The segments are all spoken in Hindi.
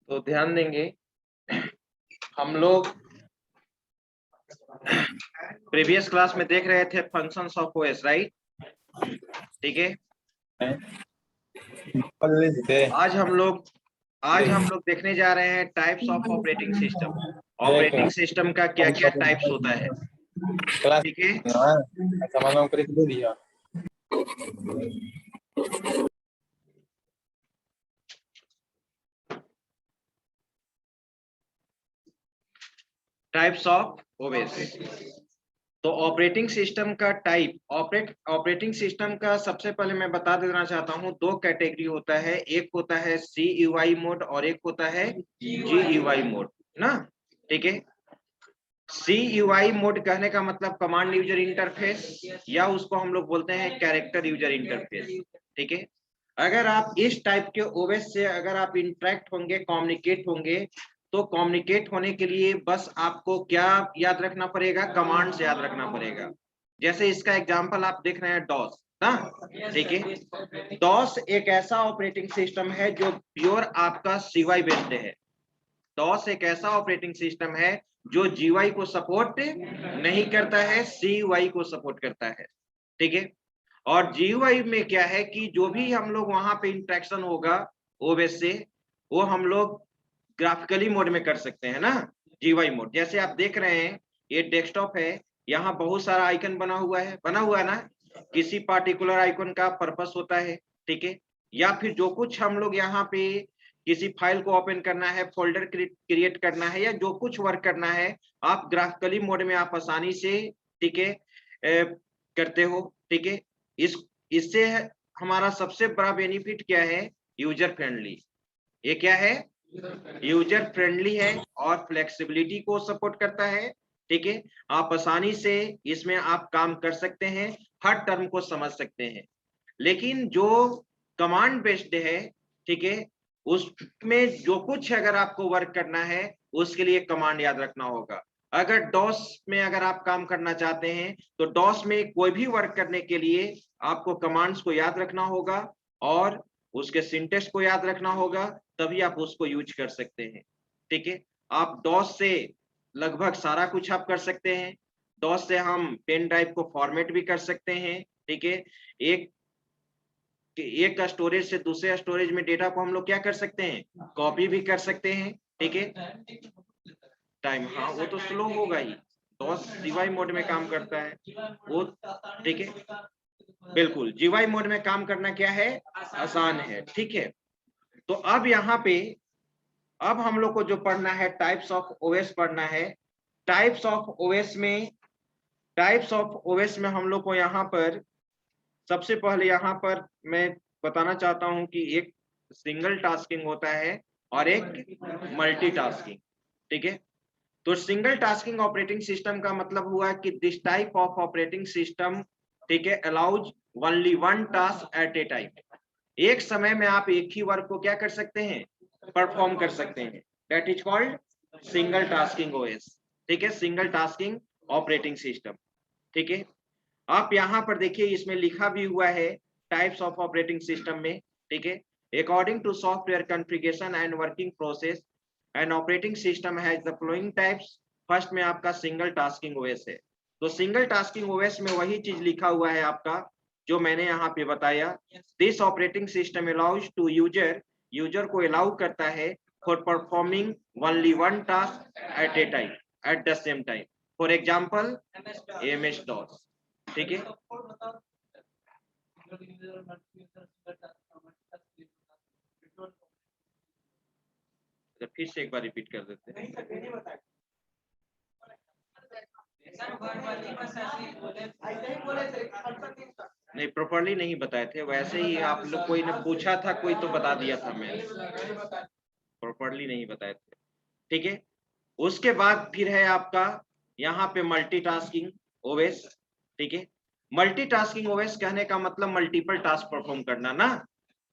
तो ध्यान देंगे हम लोग प्रीवियस क्लास में देख रहे थे फंक्शंस ऑफ ओएस, राइट? ठीक है, आज हम लोग देखने जा रहे हैं types of operating system. Operating system का क्या क्या टाइप्स होता है, ठीक है? Types of OS. तो ऑपरेटिंग सिस्टम का टाइप, ऑपरेटिंग सिस्टम का सबसे पहले मैं बता देना चाहता हूं, दो कैटेगरी होता है। एक होता है CUI मोड और एक होता है GUI मोड ना, ठीक है। CUI मोड कहने का मतलब कमांड यूजर इंटरफेस, या उसको हम लोग बोलते हैं कैरेक्टर यूजर इंटरफेस, ठीक है। अगर आप इस टाइप के ओएस से अगर आप इंटरेक्ट होंगे, कम्युनिकेट होंगे, तो कम्युनिकेट होने के लिए बस आपको क्या याद रखना पड़ेगा? कमांड्स याद रखना पड़ेगा। जैसे इसका एग्जांपल आप देख रहे हैं डॉस ना, ठीक है। डॉस एक ऐसा ऑपरेटिंग सिस्टम है जो प्योर आपका CY बेस्ड है। डॉस एक ऐसा ऑपरेटिंग सिस्टम है जो GUI को सपोर्ट नहीं करता है, CUI को सपोर्ट करता है, ठीक है। और GUI में क्या है कि जो भी हम लोग वहां पे इंटरेक्शन होगा ओएस से, वो हम लोग ग्राफिकली मोड में कर सकते हैं ना, GUI मोड। जैसे आप देख रहे हैं ये डेस्कटॉप है, यहाँ बहुत सारा आइकन बना हुआ है ना। किसी पार्टिकुलर आइकन का पर्पस होता है, ठीक है। या फिर जो कुछ हम लोग यहाँ पे किसी फाइल को ओपन करना है, फोल्डर क्रिएट करना है, या जो कुछ वर्क करना है, आप ग्राफिकली मोड में आप आसानी से, ठीक है, करते हो, ठीक है। इससे हमारा सबसे बड़ा बेनिफिट क्या है? User friendly. ये क्या है? यूजर फ्रेंडली है और फ्लेक्सिबिलिटी को सपोर्ट करता है, ठीक है। आप आसानी से इसमें आप काम कर सकते हैं, हर टर्म को समझ सकते हैं। लेकिन जो कमांड बेस्ड है, ठीक है, उसमें जो कुछ अगर आपको वर्क करना है, उसके लिए कमांड याद रखना होगा। अगर डॉस में अगर आप काम करना चाहते हैं, तो डॉस में कोई भी वर्क करने के लिए आपको कमांड्स को याद रखना होगा और उसके सिंटेक्स को याद रखना होगा, तभी आप उसको यूज कर सकते हैं, ठीक है। आप डॉस से लगभग सारा कुछ आप कर सकते हैं। डॉस से हम पेन ड्राइव को फॉर्मेट भी कर सकते हैं, ठीक है। एक एक स्टोरेज से दूसरे स्टोरेज में डेटा को हम लोग क्या कर सकते हैं? कॉपी भी कर सकते हैं, ठीक है। टाइम, हाँ वो तो स्लो होगा ही, डॉस GUI मोड में काम करता है वो, ठीक है। बिल्कुल, GUI मोड में काम करना क्या है? आसान है, ठीक है। तो अब यहाँ पे अब हम लोग को जो पढ़ना है, टाइप्स ऑफ ओएस पढ़ना है। टाइप्स ऑफ ओएस में हम लोग को यहाँ पर सबसे पहले यहाँ पर मैं बताना चाहता हूँ कि एक सिंगल टास्किंग होता है और एक मल्टीटास्किंग, ठीक है। तो सिंगल टास्किंग ऑपरेटिंग सिस्टम का मतलब हुआ कि this type of operating system, ठीक है, allows only one task at a time. एक समय में आप एक ही वर्क को क्या कर सकते हैं? परफॉर्म कर सकते हैं। That is called single tasking OS, ठीक है, सिंगल टास्किंग ऑपरेटिंग सिस्टम, ठीक है। आप यहाँ पर देखिए इसमें लिखा भी हुआ है टाइप्स ऑफ ऑपरेटिंग सिस्टम में, ठीक है। According to software configuration and working process, an operating system has the following types. First में आपका सिंगल टास्किंग ओएस है। तो सिंगल टास्किंग ओएस में वही चीज लिखा हुआ है आपका जो मैंने यहाँ पे बताया। This operating system allows to user को अलाउ करता है for performing only one task at a time, at the same time. For example MS DOS, ठीक है। तो फिर से एक बार रिपीट कर देते हैं। नहीं, प्रॉपरली नहीं बताए थे, वैसे ही आप लोग कोई ने पूछा था, कोई तो बता दिया था, मैंने प्रॉपरली नहीं बताए थे, ठीक है। उसके बाद फिर है आपका यहाँ पे मल्टीटास्किंग ओएस, ठीक है। मल्टीटास्किंग ओएस कहने का मतलब मल्टीपल टास्क परफॉर्म करना ना,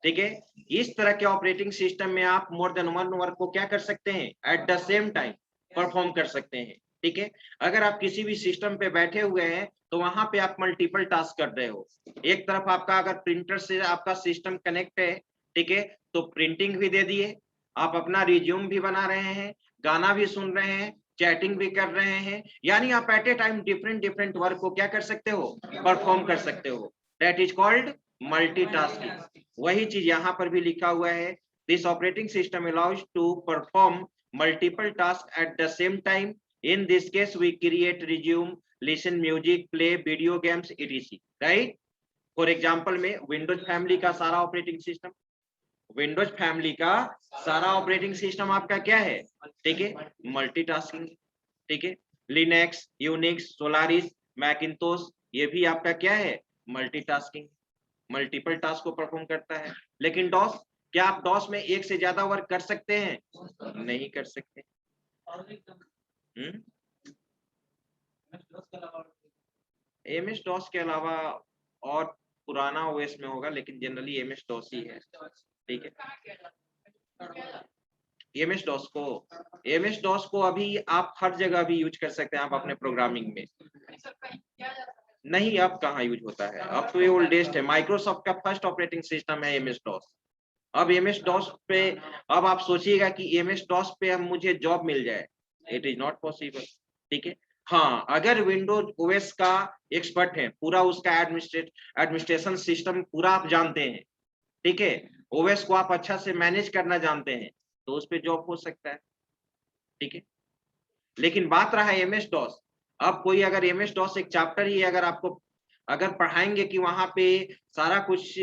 ठीक है। इस तरह के ऑपरेटिंग सिस्टम में आप मोर देन वन वर्क को क्या कर सकते हैं? Eight the same time perform कर सकते हैं, ठीक है। अगर आप किसी भी सिस्टम पे बैठे हुए हैं तो वहां पे आप मल्टीपल टास्क कर रहे हो। एक तरफ आपका अगर प्रिंटर से आपका सिस्टम कनेक्ट है, ठीक है, तो प्रिंटिंग भी दे दिए, आप अपना रिज्यूम भी बना रहे हैं, गाना भी सुन रहे हैं, चैटिंग भी कर रहे हैं, यानी आप at a time different work को क्या कर सकते हो, परफॉर्म कर सकते हो। That is called multitasking. वही चीज यहाँ पर भी लिखा हुआ है, this operating system allows to perform multiple task at the same time. In this case we create resume, listen music, play video games etc, right. For example में विंडोज फैमिली का सारा ऑपरेटिंग सिस्टम, विंडोज फैमिली का सारा ऑपरेटिंग सिस्टम आपका क्या है, ठीक है, मल्टीटास्किंग, ठीक है। लिनक्स, यूनिक्स, सोलारिस, मैकिन्टोश, ये भी आपका क्या है, मल्टीटास्किंग, मल्टीपल टास्क को परफॉर्म करता है। लेकिन डॉस, क्या आप डॉस में एक से ज्यादा वर्क कर सकते हैं, नहीं कर सकते। एमएस डॉस के अलावा और पुराना ओएस में होगा, लेकिन जनरली एमएस डॉस ही है, ठीक है। एमएस डॉस को अभी आप हर जगह भी यूज कर सकते हैं, आप अपने प्रोग्रामिंग में। नहीं, अब कहाँ यूज होता है, अब तो ये ओल्डेस्ट है। माइक्रोसॉफ्ट का फर्स्ट ऑपरेटिंग सिस्टम है एमएस डॉस। अब एमएस डॉस पे, अब आप सोचिएगा कि एमएस डॉस पे अब मुझे जॉब मिल जाए, इट इज नॉट पॉसिबल, ठीक है। हाँ, अगर विंडोज ओएस का एक्सपर्ट है, पूरा उसका एडमिनिस्ट्रेशन सिस्टम पूरा आप जानते हैं, ठीक है, ओएस को आप अच्छा से मैनेज करना जानते हैं, तो उस पे जॉब हो सकता है, ठीक है। लेकिन बात रहा है एमएस डॉस। अब कोई अगर एमएस डॉस एक चैप्टर ही अगर आपको अगर पढ़ाएंगे कि वहां पे सारा कुछ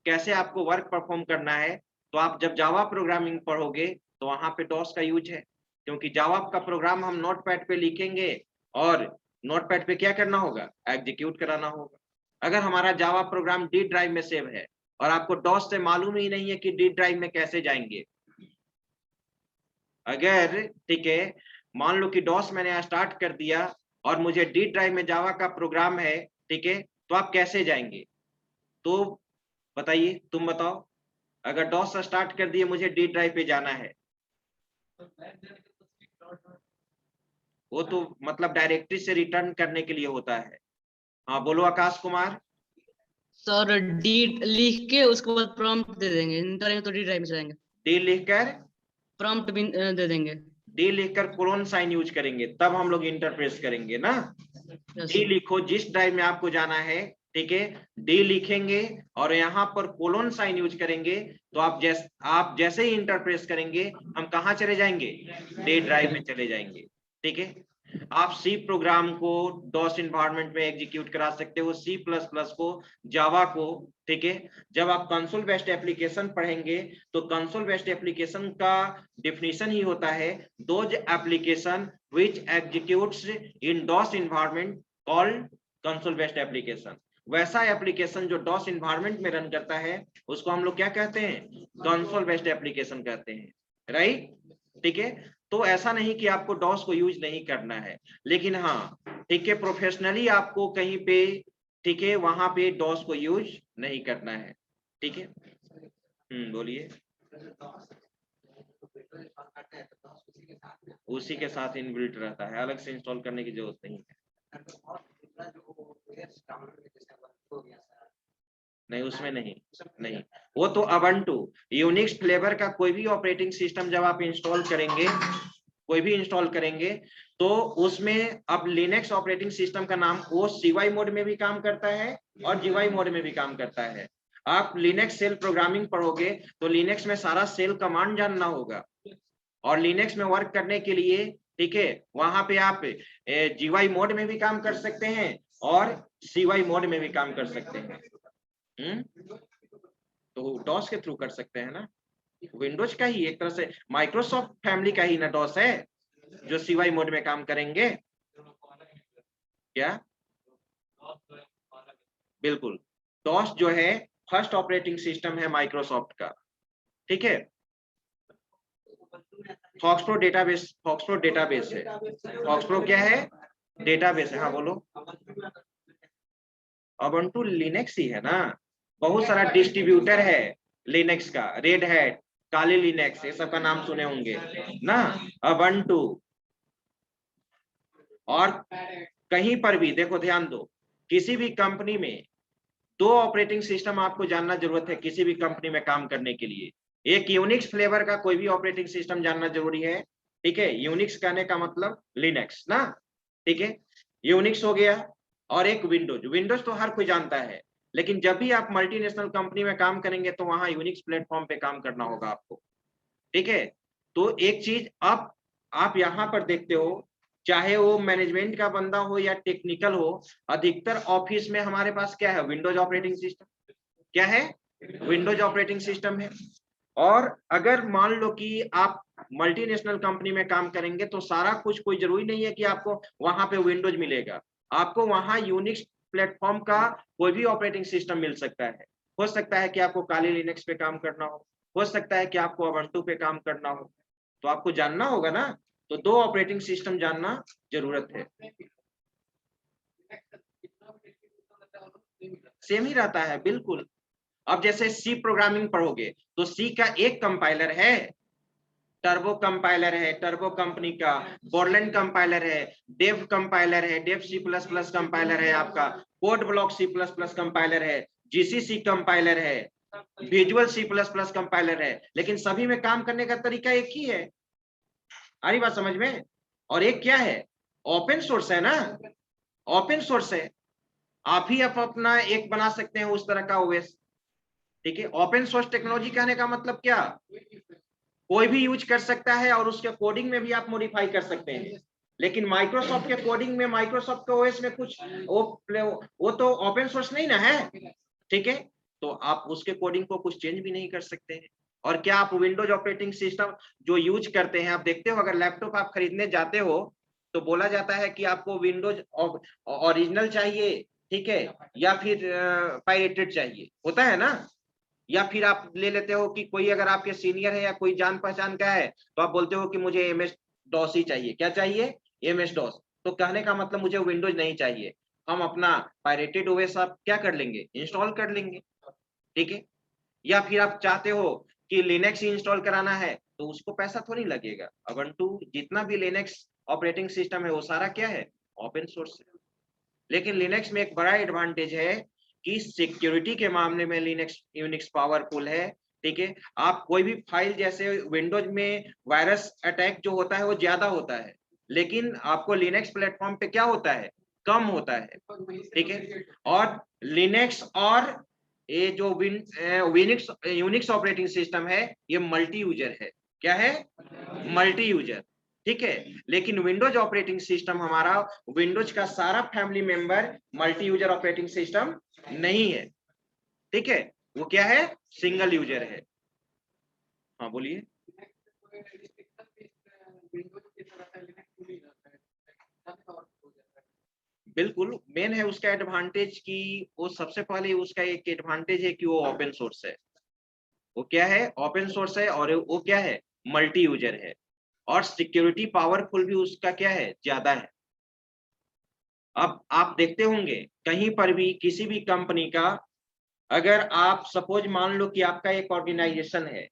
कैसे आपको वर्क परफॉर्म करना है, तो आप जब जावा प्रोग्रामिंग पढ़ोगे तो वहां पे डॉस का यूज है, क्योंकि जावा का प्रोग्राम हम नोटपैड पे लिखेंगे और नोटपैड पे क्या करना होगा, एग्जीक्यूट कराना होगा। अगर हमारा जावा प्रोग्राम डी ड्राइव में सेव है और आपको डॉस से मालूम ही नहीं है कि डी ड्राइव में कैसे जाएंगे, अगर, ठीक है, मान लो कि डॉस मैंने स्टार्ट कर दिया और मुझे डी ड्राइव में जावा का प्रोग्राम है, ठीक है, तो आप कैसे जाएंगे, तो बताइए, तुम बताओ। अगर डॉस स्टार्ट कर दिए, मुझे डी ड्राइव पे जाना है, वो तो मतलब डायरेक्टरी से रिटर्न करने के लिए होता है। हाँ बोलो आकाश कुमार। सर डी लिख के उसके बाद प्रॉम्प्ट दे देंगे, करेंगे तो डी ड्राइव में जाएंगे। डी लिखकर प्रॉम्प्ट भी दे देंगे। डी लिखकर कोलोन साइन यूज करेंगे, तब हम लोग इंटरप्रेस करेंगे ना। डी लिखो, जिस ड्राइव में आपको जाना है, ठीक है, डी लिखेंगे और यहाँ पर कोलोन साइन यूज करेंगे, तो आप जैसे ही इंटरप्रेस करेंगे, हम कहाँ चले जाएंगे, डी ड्राइव में चले जाएंगे, ठीक है। आप सी प्रोग्राम को डॉस इन्वायरमेंट में एग्जीक्यूट करा सकते हो, सी प्लस प्लस को, जावा को, ठीक है। जब आप कंसोल बेस्ड एप्लीकेशन पढ़ेंगे, तो कंसोल बेस्ड एप्लीकेशन का डिफिनीशन ही होता है, those application which executes in DOS environment called console based application. वैसा एप्लीकेशन जो डॉस इन्वायरमेंट में रन करता है, उसको हम लोग क्या कहते हैं, कंसोल बेस्ड एप्लीकेशन कहते हैं, राइट, ठीक है। तो ऐसा नहीं कि आपको डॉस को यूज नहीं करना है, लेकिन हाँ, ठीक है, प्रोफेशनली आपको कहीं पे, ठीक है, वहां पे डॉस को यूज नहीं करना है, ठीक है। बोलिए। उसी के साथ इनबिल्ट रहता है, अलग से इंस्टॉल करने की जरूरत नहीं है। नहीं, उसमें नहीं, वो तो अबंटू यूनिक्स फ्लेवर का कोई भी ऑपरेटिंग सिस्टम जब आप इंस्टॉल करेंगे, कोई भी इंस्टॉल करेंगे, तो उसमें अब लिनक्स ऑपरेटिंग सिस्टम का नाम, वो CY मोड में भी काम करता है और GUI मोड में भी काम करता है। आप लिनक्स सेल प्रोग्रामिंग पढ़ोगे तो लिनक्स में सारा सेल कमांड जानना होगा, और लिनक्स में वर्क करने के लिए, ठीक है, वहां पे आप GUI मोड में भी काम कर सकते हैं और CY मोड में भी काम कर सकते हैं। तो डॉस के थ्रू कर सकते हैं ना, विंडोज का ही एक तरह से माइक्रोसॉफ्ट फैमिली का ही ना डॉस है, जो CY मोड में काम करेंगे। क्या? बिल्कुल, डॉस जो है फर्स्ट ऑपरेटिंग सिस्टम है माइक्रोसॉफ्ट का, ठीक है। फॉक्सप्रो डेटाबेस है। फॉक्सप्रो क्या है? डेटाबेस है। हाँ बोलो। उबुंटू लिनक्स ही है ना, बहुत सारा डिस्ट्रीब्यूटर है लिनक्स का, रेड हैट, काली लिनक्स, ये सब का नाम सुने होंगे ना, उबुंटू। और कहीं पर भी देखो, ध्यान दो, किसी भी कंपनी में 2 ऑपरेटिंग सिस्टम आपको जानना जरूरत है, किसी भी कंपनी में काम करने के लिए। एक यूनिक्स फ्लेवर का कोई भी ऑपरेटिंग सिस्टम जानना जरूरी है, ठीक है। यूनिक्स कहने का मतलब लिनक्स ना, ठीक है। यूनिक्स हो गया, और एक विंडोज। विंडोज तो हर कोई जानता है, लेकिन जब भी आप मल्टीनेशनल कंपनी में काम करेंगे तो वहां यूनिक्स प्लेटफॉर्म पे काम करना होगा आपको, ठीक है। तो एक चीज आप यहाँ पर देखते हो, चाहे वो मैनेजमेंट का बंदा हो या टेक्निकल हो, अधिकतर ऑफिस में हमारे पास क्या है, विंडोज ऑपरेटिंग सिस्टम। क्या है? विंडोज ऑपरेटिंग सिस्टम है। और अगर मान लो कि आप मल्टीनेशनल कंपनी में काम करेंगे तो सारा कुछ, कोई जरूरी नहीं है कि आपको वहां पे विंडोज मिलेगा, आपको वहां यूनिक्स प्लेटफॉर्म का कोई भी ऑपरेटिंग सिस्टम मिल सकता है। हो सकता है कि आपको काली लिनक्स पे काम करना हो सकता है कि आपको उबंटू पे काम करना हो, तो आपको जानना होगा ना। तो दो ऑपरेटिंग सिस्टम जानना जरूरत है। सेम ही रहता है, बिल्कुल। अब जैसे सी प्रोग्रामिंग पढ़ोगे तो सी का एक कंपाइलर है, टर्बो कंपाइलर है, टर्बो कंपनी का। बोरलैंड कंपाइलर है, डेव कंपाइलर है, Dev C plus plus compiler है आपका। Code block C plus plus compiler है, जीसीसी कंपाइलर है, visual C plus plus compiler है। लेकिन सभी में काम करने का तरीका एक ही है। आ रही बात समझ में? और एक क्या है, ओपन सोर्स है ना, ओपन सोर्स है। आप ही अपना एक बना सकते हैं उस तरह का ओएस, ठीक है। ओपन सोर्स टेक्नोलॉजी कहने का मतलब क्या, कोई भी यूज कर सकता है और उसके कोडिंग में भी आप मॉडिफाई कर सकते हैं। लेकिन माइक्रोसॉफ्ट के कोडिंग में, माइक्रोसॉफ्ट के ओएस में कुछ वो तो ओपन सोर्स नहीं ना है, ठीक है। तो आप उसके कोडिंग को कुछ चेंज भी नहीं कर सकते हैं। और क्या आप विंडोज ऑपरेटिंग सिस्टम जो यूज करते हैं, आप देखते हो अगर लैपटॉप आप खरीदने जाते हो तो बोला जाता है कि आपको विंडोज ओरिजिनल चाहिए, ठीक है, या फिर पायरेटेड चाहिए, होता है ना। या फिर आप ले लेते हो कि कोई अगर आपके सीनियर है या कोई जान पहचान का है तो आप बोलते हो कि मुझे एमएस डॉस ही चाहिए। क्या चाहिए? MS DOS. तो कहने का मतलब मुझे विंडोज नहीं चाहिए, हम अपना पायरेटेड ओएस आप क्या कर लेंगे, इंस्टॉल कर लेंगे, ठीक है। या फिर आप चाहते हो कि लिनक्स इंस्टॉल कराना है तो उसको पैसा थोड़ी लगेगा। उबंटू जितना भी लिनक्स ऑपरेटिंग सिस्टम है वो सारा क्या है, ओपन सोर्स है। लेकिन लिनक्स में एक बड़ा एडवांटेज है कि सिक्योरिटी के मामले में लिनक्स यूनिक्स पावरफुल है, ठीक है। आप कोई भी फाइल, जैसे विंडोज में वायरस अटैक जो होता है वो ज्यादा होता है, लेकिन आपको लिनक्स प्लेटफॉर्म पे क्या होता है, कम होता है, ठीक है। और लिनक्स और ये जो विनिक्स यूनिक्स ऑपरेटिंग सिस्टम है ये मल्टी यूजर है। क्या है? मल्टी यूजर, ठीक है। लेकिन विंडोज ऑपरेटिंग सिस्टम हमारा, विंडोज का सारा family member multi user operating system नहीं है, ठीक है। वो क्या है, सिंगल यूजर है। हाँ बोलिए। बिल्कुल, मेन है उसका एडवांटेज कि वो सबसे पहले उसका एक एडवांटेज है कि वो ओपन सोर्स है। वो क्या है, ओपन सोर्स है, और वो क्या है, मल्टी यूजर है। और सिक्योरिटी पावरफुल भी उसका क्या है, ज्यादा है। अब आप देखते होंगे कहीं पर भी किसी भी कंपनी का, अगर आप सपोज मान लो कि आपका एक ऑर्गेनाइजेशन है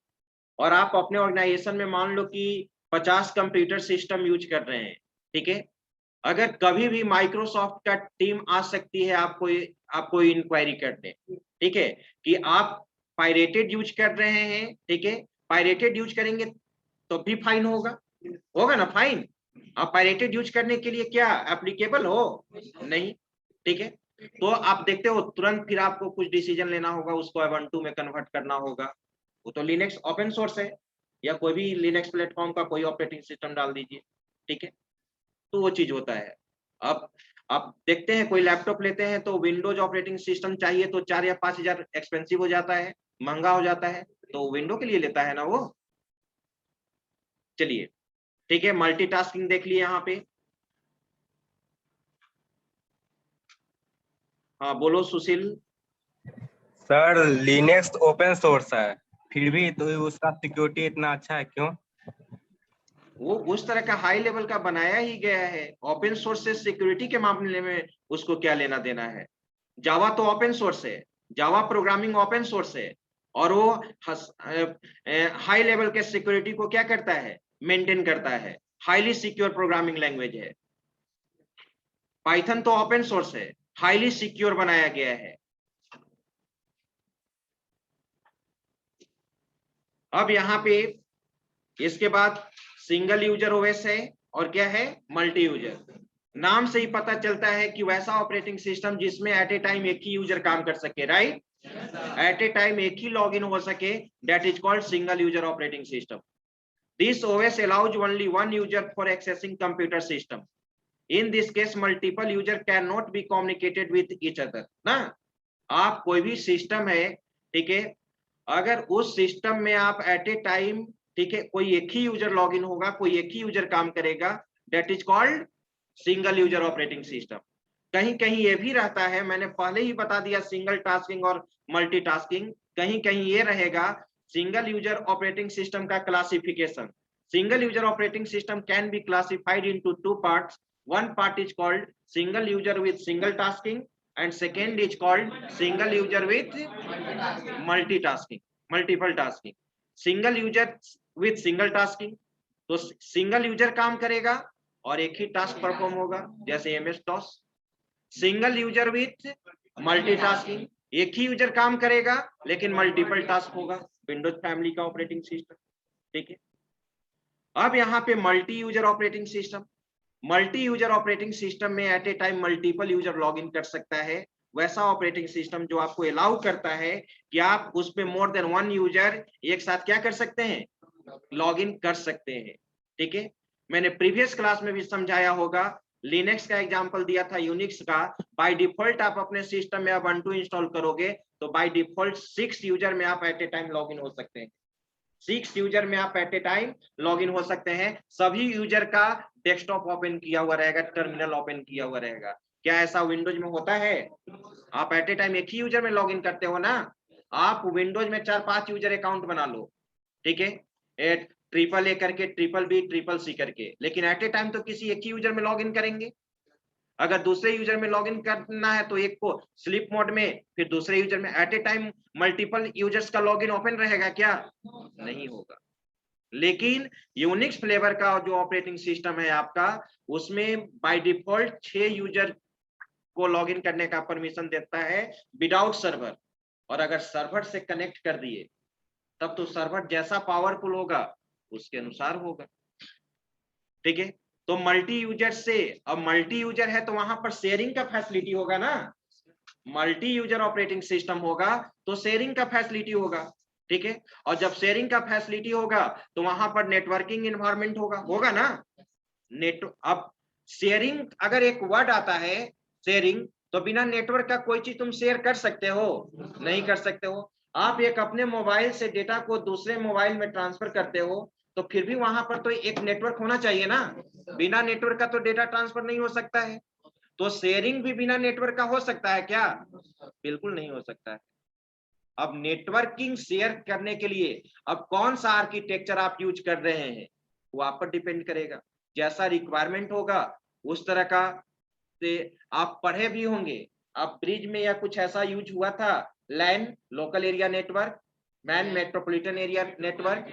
और आप अपने ऑर्गेनाइजेशन में मान लो कि 50 कंप्यूटर सिस्टम यूज कर रहे हैं, ठीक है। अगर कभी भी माइक्रोसॉफ्ट का टीम आ सकती है आपको इंक्वायरी करने, ठीक है, कि आप पायरेटेड यूज कर रहे हैं, ठीक है। पायरेटेड यूज करेंगे तो भी फाइन होगा, होगा ना फाइन। आप पायरेटेड यूज करने के लिए क्या एप्लीकेबल हो, नहीं, ठीक है। तो आप देखते हो तुरंत फिर आपको कुछ डिसीजन लेना होगा, उसको उबंटू में कन्वर्ट करना होगा। वो तो लिनक्स ओपन सोर्स है, या कोई भी लिनक्स प्लेटफॉर्म का कोई ऑपरेटिंग सिस्टम डाल दीजिए, ठीक है। तो वो चीज होता है। अब आप देखते हैं कोई लैपटॉप लेते हैं तो विंडोज ऑपरेटिंग सिस्टम चाहिए तो 4 या 5 हजार एक्सपेंसिव हो जाता है, महंगा हो जाता है, तो विंडो के लिए लेता है ना वो। चलिए, ठीक है, मल्टीटास्किंग देख लिए यहाँ पे। हाँ बोलो सुशील। सर लिनक्स ओपन सोर्स है, फिर भी तो उसका सिक्योरिटी इतना अच्छा है क्यों? वो उस तरह का हाई लेवल का बनाया ही गया है। ओपन सोर्स से सिक्योरिटी के मामले में उसको क्या लेना देना है। जावा तो ओपन सोर्स है, जावा प्रोग्रामिंग ओपन सोर्स है, और वो हाई लेवल के सिक्योरिटी को क्या करता है, मेंटेन करता है। हाईली सिक्योर प्रोग्रामिंग लैंग्वेज है। पाइथन तो ओपन सोर्स है, हाईली सिक्योर बनाया गया है। अब यहाँ पे इसके बाद सिंगल यूजर ओएस है और क्या है, मल्टी यूजर। नाम से ही पता चलता है कि वैसा ऑपरेटिंग सिस्टम जिसमें एट ए टाइम एक ही यूजर काम कर सके, राइट, एट ए टाइम एक ही लॉगिन हो सके, that is called single user operating system. This OS allows only one user for accessing computer system. In this case multiple user can not be communicated with each other ना। आप कोई भी सिस्टम है, ठीक है, अगर उस सिस्टम में आप एट ए टाइम, ठीक है, कोई एक ही यूजर लॉगिन होगा, कोई एक ही यूजर काम करेगा, that is called single user operating system. कहीं कहीं ये भी रहता है, मैंने पहले ही बता दिया, सिंगल टास्किंग और मल्टीटास्किंग। कहीं कहीं ये रहेगा सिंगल यूजर ऑपरेटिंग सिस्टम का classification. Single user operating system can be classified into two parts. One part is called single user with single tasking and second is called single user with multitasking, multiple tasking. Single user with single tasking, तो सिंगल यूजर काम करेगा और एक ही टास्क परफॉर्म होगा, जैसे MS DOS। Single user with multitasking, एक ही यूजर काम करेगा लेकिन मल्टीपल टास्क होगा, विंडोज फैमिली का ऑपरेटिंग सिस्टम, ठीक है। अब यहाँ पे multi user operating system, multi user operating system में at a time multiple user login कर सकता है। वैसा ऑपरेटिंग सिस्टम जो आपको अलाउ करता है कि आप उस पे मोर देन वन यूजर एक साथ क्या कर सकते हैं, लॉगिन कर सकते हैं, ठीक है। मैंने प्रीवियस क्लास में भी समझाया होगा, लिनक्स का एग्जांपल दिया था, यूनिक्स का। बाय डिफॉल्ट आप अपने सिस्टम में ubuntu इंस्टॉल करोगे तो बाय डिफॉल्ट 6 यूजर में आप एट ए टाइम लॉगिन हो सकते हैं। 6 यूजर में आप एट ए टाइम लॉगिन हो सकते हैं। सभी यूजर का डेस्कटॉप ओपन किया हुआ रहेगा, टर्मिनल ओपन किया हुआ रहेगा। क्या ऐसा विंडोज में होता है? आप एट ए टाइम एक ही यूजर में लॉगिन करते हो ना। आप विंडोज में 4-5 यूजर अकाउंट बना लो, ठीक है, ट्रिपल ए करके, ट्रिपल बी, ट्रिपल सी करके, लेकिन एट ए टाइम तो किसी एक ही यूजर में लॉगिन करेंगे। अगर दूसरे यूजर में लॉगिन करना है तो एक को स्लीप मोड में, फिर दूसरे यूजर में, at a time multiple users का लॉगिन ओपन रहेगा क्या? नहीं होगा। लेकिन यूनिक्स फ्लेवर का जो ऑपरेटिंग सिस्टम है आपका, उसमें बाय डिफॉल्ट 6 यूजर को लॉगिन करने का परमिशन देता है विदाउट सर्वर। और अगर सर्वर से कनेक्ट कर दिए तब तो सर्वर जैसा पावरफुल होगा उसके अनुसार होगा, ठीक है। तो मल्टी यूजर से, अब मल्टी यूजर है तो वहां पर शेयरिंग का फैसिलिटी होगा ना। मल्टी यूजर ऑपरेटिंग सिस्टम होगा तो शेयरिंग का फैसिलिटी होगा, ठीक है। और जब शेयरिंग का फैसिलिटी होगा तो वहां पर नेटवर्किंग एनवायरनमेंट होगा ना। अब शेयरिंग, अगर एक वर्ड आता है शेयरिंग, तो बिना नेटवर्क का कोई चीज तुम शेयर कर सकते हो? नहीं कर सकते हो। आप एक अपने मोबाइल से डेटा को दूसरे मोबाइल में ट्रांसफर करते हो तो फिर भी वहां पर तो एक नेटवर्क होना चाहिए ना। बिना नेटवर्क का तो डेटा ट्रांसफर नहीं हो सकता है। तो शेयरिंग भी बिना नेटवर्क का हो सकता है क्या? बिल्कुल नहीं हो सकता है। अब नेटवर्किंग शेयर करने के लिए अब कौन सा आर्किटेक्चर आप यूज कर रहे हैं वो आप पर डिपेंड करेगा। जैसा रिक्वायरमेंट होगा उस तरह का से आप पढ़े भी होंगे। अब ब्रिज में या कुछ ऐसा यूज हुआ था, LAN local area network, MAN metropolitan area network,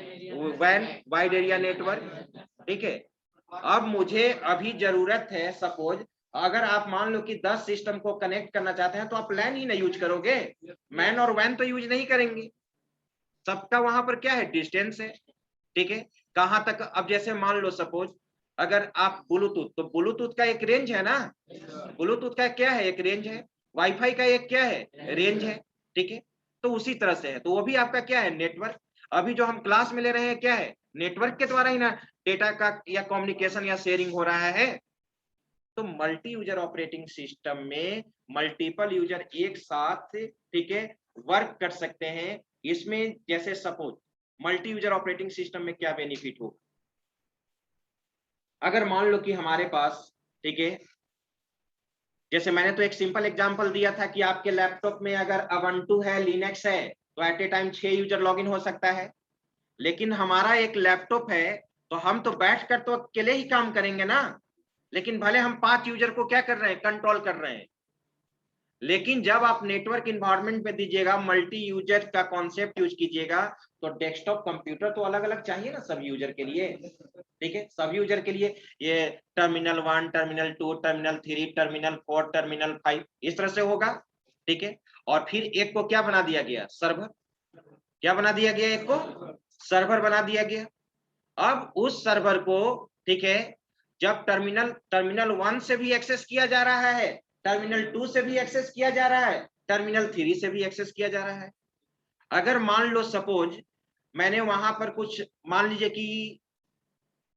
वैन वाइड एरिया नेटवर्क, ठीक है। अब मुझे अभी जरूरत है, सपोज अगर आप मान लो कि 10 सिस्टम को कनेक्ट करना चाहते हैं तो आप लैन ही ना यूज करोगे, मैन और वैन तो यूज नहीं करेंगे। सबका वहां पर क्या है, डिस्टेंस है, ठीक है। कहां तक, अब जैसे मान लो सपोज अगर आप ब्लूटूथ, तो ब्लूटूथ का एक रेंज है ना, ब्लूटूथ का क्या है, एक रेंज है। वाईफाई का एक क्या है, रेंज है, ठीक है। तो उसी तरह से है, तो वो भी आपका क्या है, नेटवर्क। अभी जो हम क्लास में ले रहे हैं क्या है, नेटवर्क के द्वारा ही ना डेटा का या कम्युनिकेशन या शेयरिंग हो रहा है। तो मल्टी यूजर ऑपरेटिंग सिस्टम में मल्टीपल यूजर एक साथ, ठीक है, वर्क कर सकते हैं। इसमें जैसे suppose multi user operating system में क्या बेनिफिट हो, अगर मान लो कि हमारे पास, ठीक है, जैसे मैंने तो एक सिंपल एग्जांपल दिया था कि आपके लैपटॉप में अगर ubuntu है, लिनक्स है, तो at a time 6 user login हो सकता है। लेकिन हमारा एक लैपटॉप है तो हम तो बैठकर तो अकेले ही काम करेंगे ना। लेकिन भले हम 5 यूजर को क्या कर रहे हैं, कंट्रोल कर रहे हैं। लेकिन जब आप नेटवर्क इन्वायरमेंट में दीजिएगा, मल्टी यूजर का कॉन्सेप्ट यूज कीजिएगा, तो डेस्कटॉप कंप्यूटर तो अलग अलग चाहिए ना सब यूजर के लिए, ठीक है। सब यूजर के लिए ये terminal 1, terminal 2, terminal 3, terminal 4, terminal 5, इस तरह से होगा, ठीक है। और फिर एक को क्या बना दिया गया, सर्वर। क्या बना दिया गया, एक को सर्वर बना दिया गया। अब उस सर्वर को, ठीक है, जब टर्मिनल 1 से भी एक्सेस किया जा रहा है, टर्मिनल 2 से भी एक्सेस किया जा रहा है, टर्मिनल 3 से भी एक्सेस किया जा रहा है। अगर मान लो सपोज मैंने वहां पर कुछ, मान लीजिए कि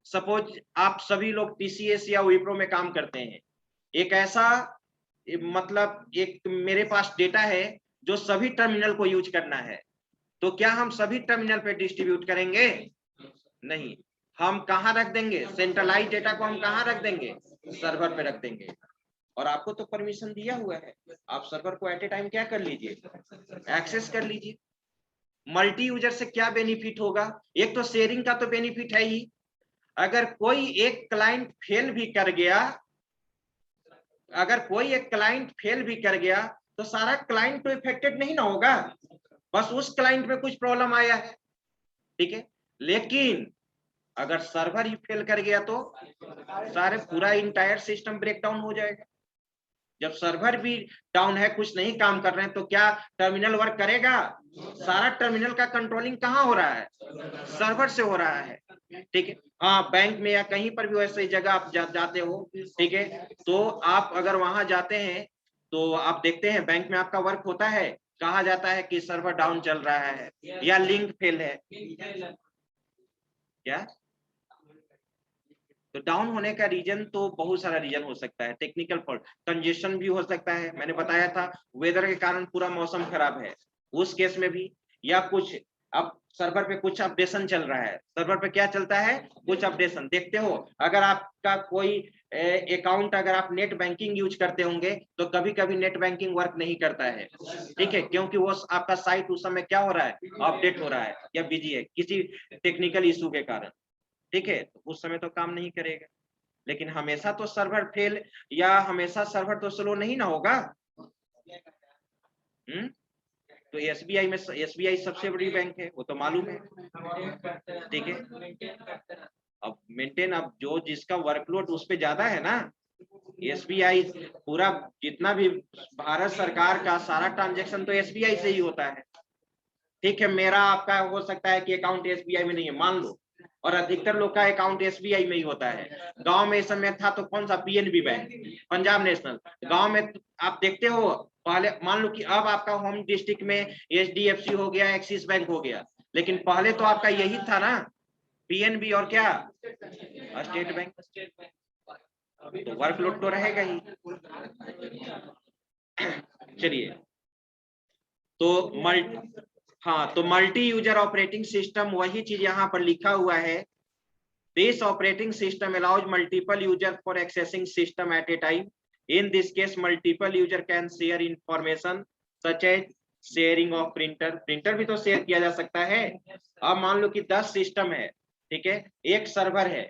सपोज आप सभी लोग टीसीएस या विप्रो में काम करते हैं, एक ऐसा मतलब एक मेरे पास डेटा है जो सभी टर्मिनल को यूज करना है, तो क्या हम सभी टर्मिनल पे डिस्ट्रीब्यूट करेंगे? नहीं, हम कहाँ रख देंगे? सेंट्रलाइज डेटा को हम कहाँ रख देंगे? सर्वर पे रख देंगे। और आपको तो परमिशन दिया हुआ है, आप सर्वर को एट ए टाइम क्या कर लीजिए, एक्सेस कर लीजिए। मल्टी यूजर से क्या बेनिफिट होगा? एक तो शेयरिंग का तो बेनिफिट है ही, अगर कोई एक क्लाइंट फेल भी कर गया, अगर कोई एक क्लाइंट फेल भी कर गया तो सारा क्लाइंट तो इफेक्टेड नहीं ना होगा, बस उस क्लाइंट में कुछ प्रॉब्लम आया है, ठीक है। लेकिन अगर सर्वर ही फेल कर गया तो सारे पूरा इंटायर सिस्टम ब्रेकडाउन हो जाएगा। जब सर्वर भी डाउन है, कुछ नहीं काम कर रहे हैं, तो क्या टर्मिनल वर्क करेगा? सारा टर्मिनल का कंट्रोलिंग कहाँ हो रहा है? सर्वर से हो रहा है, ठीक है। हाँ, बैंक में या कहीं पर भी वैसे जगह आप जाते हो, ठीक है, तो आप अगर वहां जाते हैं तो आप देखते हैं बैंक में आपका वर्क होता है, कहा जाता है कि सर्वर डाउन चल रहा है या लिंक फेल है। क्या? तो डाउन होने का रीजन तो बहुत सारा रीजन हो सकता है। टेक्निकल फॉल्ट, कंजेशन भी हो सकता है, मैंने बताया था वेदर के कारण पूरा मौसम खराब है, उस केस में भी, या कुछ अब सर्वर पे कुछ अपडेशन चल रहा है, सर्वर पे क्या चलता है, कुछ अपडेशन। देखते हो अगर आपका कोई अकाउंट, अगर आप नेट बैंकिंग यूज करते होंगे तो कभी कभी नेट बैंकिंग वर्क नहीं करता है, ठीक है, क्योंकि वो आपका साइट उस समय क्या हो रहा है, अपडेट हो रहा है या बिजी है किसी टेक्निकल इशू के कारण, ठीक है, तो उस समय तो काम नहीं करेगा। लेकिन हमेशा तो सर्वर फेल या हमेशा सर्वर तो स्लो नहीं ना होगा। तो एसबीआई में, एसबीआई सबसे बड़ी बैंक है, वो तो मालूम है, ठीक है। अब मेंटेन, अब जो जिसका वर्कलोड उस पे ज्यादा है ना, एसबीआई पूरा जितना भी भारत सरकार का सारा ट्रांजैक्शन तो एसबीआई से ही होता है, ठीक है। मेरा आपका हो सकता है कि अकाउंट एसबीआई में नहीं है मान लो, और अधिकतर लोग का अकाउंट एसबीआई में ही होता है। गांव में इस समय था तो कौन सा, पीएनबी बैंक, पंजाब नेशनल। गांव में आप देखते हो पहले, मान लो कि अब आपका होम डिस्ट्रिक्ट में एचडीएफसी हो गया, एक्सिस बैंक हो गया, लेकिन पहले तो आपका यही था ना, पीएनबी और क्या, स्टेट बैंक। तो वर्कलोड तो रहेगा ही। चलिए, तो हाँ, तो मल्टी यूजर ऑपरेटिंग सिस्टम, वही चीज यहाँ पर लिखा हुआ है। This operating system allows multiple user for accessing system at a time. In this case multiple user can share information such as sharing of printer. Printer भी तो शेयर किया जा सकता है। अब मान लो कि 10 सिस्टम है, ठीक है, एक सर्वर है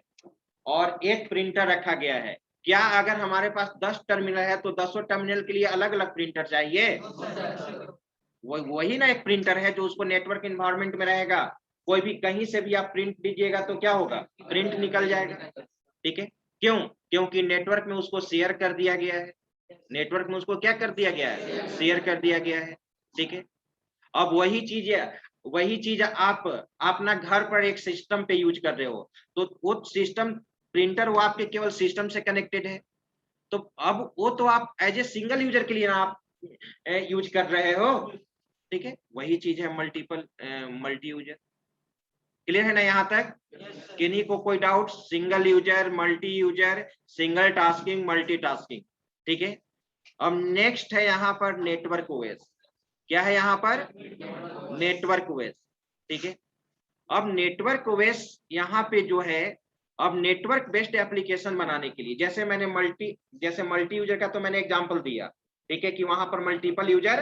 और एक प्रिंटर रखा गया है। क्या अगर हमारे पास 10 टर्मिनल है तो 10 टर्मिनल के लिए अलग अलग प्रिंटर चाहिए? वही ना एक प्रिंटर है जो उसको नेटवर्क इन्वायरमेंट में रहेगा, कोई भी कहीं से भी आप प्रिंट दीजिएगा तो क्या होगा, प्रिंट निकल जाएगा, ठीक है। क्यों? क्योंकि नेटवर्क में उसको शेयर कर दिया गया है, नेटवर्क में उसको क्या कर दिया गया है, शेयर कर दिया गया है, ठीक है। अब वही चीज आप अपना घर पर एक सिस्टम पे यूज कर रहे हो, तो वो सिस्टम प्रिंटर वो आपके केवल सिस्टम से कनेक्टेड है, तो अब वो तो आप एज ए सिंगल यूजर के लिए ना आप यूज कर रहे हो, ठीक है। वही चीज है मल्टी यूजर। क्लियर है ना यहाँ तक? किन्हीं को कोई doubt? Single user, multi user, single tasking, multi tasking, ठीक है। अब नेक्स्ट है यहाँ पर नेटवर्क ओएस। क्या है यहाँ पर? नेटवर्क ओएस, ठीक है। अब नेटवर्क ओएस यहाँ पे जो है, अब नेटवर्क बेस्ड एप्लीकेशन बनाने के लिए, जैसे मल्टी यूजर का तो मैंने एग्जांपल दिया, ठीक है, कि वहां पर मल्टीपल यूजर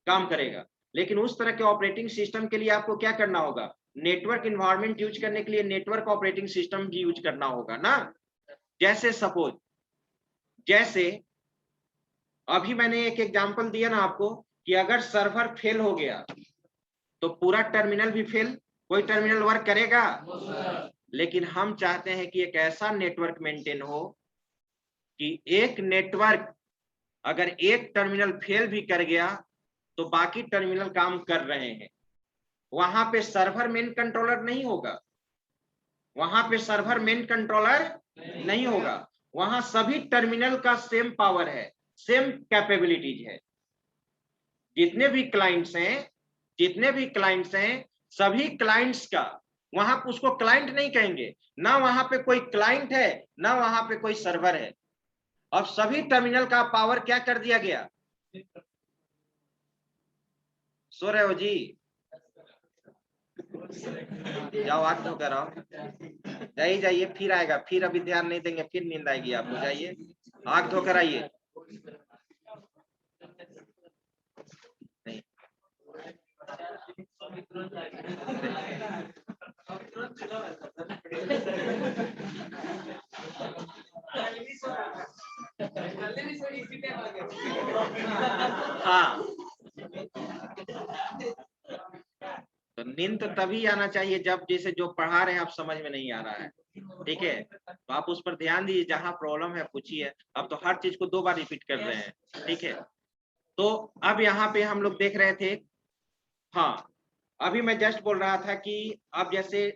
काम करेगा। लेकिन उस तरह के ऑपरेटिंग सिस्टम के लिए आपको क्या करना होगा, नेटवर्क इन्वायरमेंट यूज करने के लिए नेटवर्क ऑपरेटिंग सिस्टम भी यूज करना होगा ना। जैसे सपोज, जैसे अभी मैंने एक एग्जांपल दिया ना आपको कि अगर सर्वर फेल हो गया तो पूरा टर्मिनल भी फेल, कोई टर्मिनल वर्क करेगा? लेकिन हम चाहते हैं कि एक ऐसा नेटवर्क मेंटेन हो कि एक नेटवर्क अगर एक टर्मिनल फेल भी कर गया तो बाकी टर्मिनल काम कर रहे हैं, वहां पे सर्वर मेन कंट्रोलर नहीं होगा, वहां पे सर्वर मेन कंट्रोलर नहीं होगा, वहां सभी टर्मिनल का सेम पावर है, सेम कैपेबिलिटीज है। जितने भी क्लाइंट्स हैं सभी क्लाइंट्स का, वहां उसको क्लाइंट नहीं कहेंगे ना, वहां पे कोई क्लाइंट है ना वहां पे कोई सर्वर है। अब सभी टर्मिनल का पावर क्या कर दिया गया? सो रहे हो जी? जाओ आंख धोकर आओ, जाइए जाइए, फिर आएगा, फिर अभी ध्यान नहीं देंगे, फिर नींद आएगी आपको। जाइए आंख धोकर आइए। नहीं। हाँ, तो नींद तो तभी आना चाहिए जब जैसे जो पढ़ा रहे हैं आप समझ में नहीं आ रहा है, ठीक है, तो आप उस पर ध्यान दीजिए, जहां प्रॉब्लम है पूछिए। अब तो हर चीज को 2 बार रिपीट कर रहे हैं, ठीक है। तो अब यहाँ पे हम लोग देख रहे थे, हाँ, अभी मैं जस्ट बोल रहा था कि अब जैसे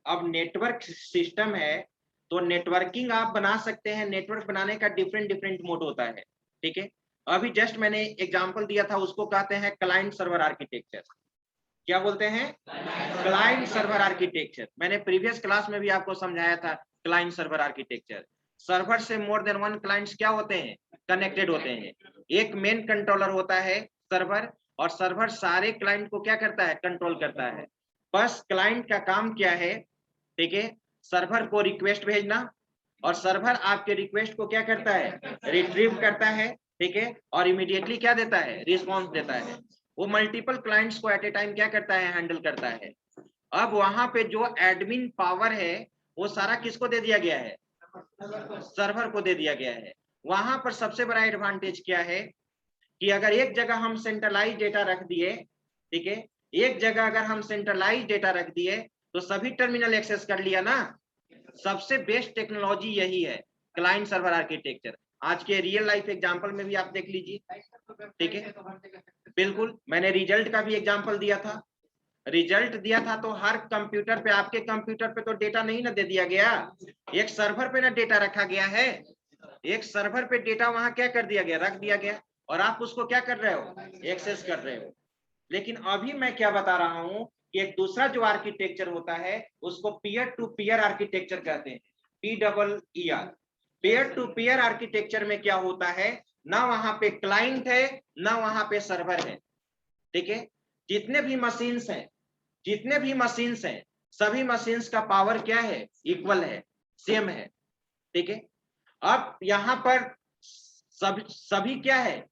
अब नेटवर्क सिस्टम है, तो नेटवर्किंग आप बना सकते हैं। नेटवर्क बनाने का डिफरेंट डिफरेंट मोड होता है, ठीक है। अभी जस्ट मैंने एग्जांपल दिया था, उसको कहते हैं क्लाइंट सर्वर आर्किटेक्चर। क्या बोलते हैं? Client server architecture. मैंने प्रीवियस क्लास में भी आपको समझाया था क्लाइंट सर्वर आर्किटेक्चर। सर्वर से मोर देन वन क्लाइंट्स क्या होते हैं? कनेक्टेड होते हैं। एक मेन कंट्रोलर होता है सर्वर, और सर्वर सारे क्लाइंट को क्या करता है? कंट्रोल करता है। बस क्लाइंट का काम क्या है? ठीक है, सर्वर को रिक्वेस्ट भेजना, और सर्वर आपके रिक्वेस्ट को क्या करता है? रिट्रीव करता है, ठीक है, और इमीडिएटली क्या देता है? रिस्पॉन्स देता है। वो मल्टीपल क्लाइंट्स को एट ए टाइम क्या करता है? हैंडल करता है। अब वहां पे जो एडमिन पावर है वो सारा किसको दे दिया गया है? सर्वर को दे दिया गया है। वहां पर सबसे बड़ा एडवांटेज क्या है कि अगर एक जगह हम सेंट्रलाइज डेटा रख दिए, ठीक है, एक जगह अगर हम सेंट्रलाइज डेटा रख दिए तो सभी टर्मिनल एक्सेस कर लिया ना। सबसे बेस्ट टेक्नोलॉजी यही है, क्लाइंट सर्वर आर्किटेक्चर। आज के रियल लाइफ एग्जांपल में भी आप देख लीजिए, ठीक है, बिल्कुल। मैंने रिजल्ट का भी एग्जांपल दिया था, रिजल्ट दिया था तो हर कंप्यूटर पे, आपके कंप्यूटर पे तो डेटा नहीं ना दे दिया गया, एक सर्वर पे ना डेटा रखा गया है। एक सर्वर पे डेटा वहां क्या कर दिया गया? रख दिया गया, और आप उसको क्या कर रहे हो? एक्सेस कर रहे हो। लेकिन अभी मैं क्या बता रहा हूं कि एक दूसरा जो आर्किटेक्चर होता है उसको पीयर टू पीयर आर्किटेक्चर कहते हैं, PEER। Peer to peer architecture में क्या होता है? ना वहां पे क्लाइंट है ना वहां पे सर्वर है, ठीक है। जितने भी मशीन्स हैं, जितने भी मशीन्स हैं, सभी मशीन्स का पावर क्या है? इक्वल है, सेम है, ठीक है। अब यहाँ पर सभी क्या है?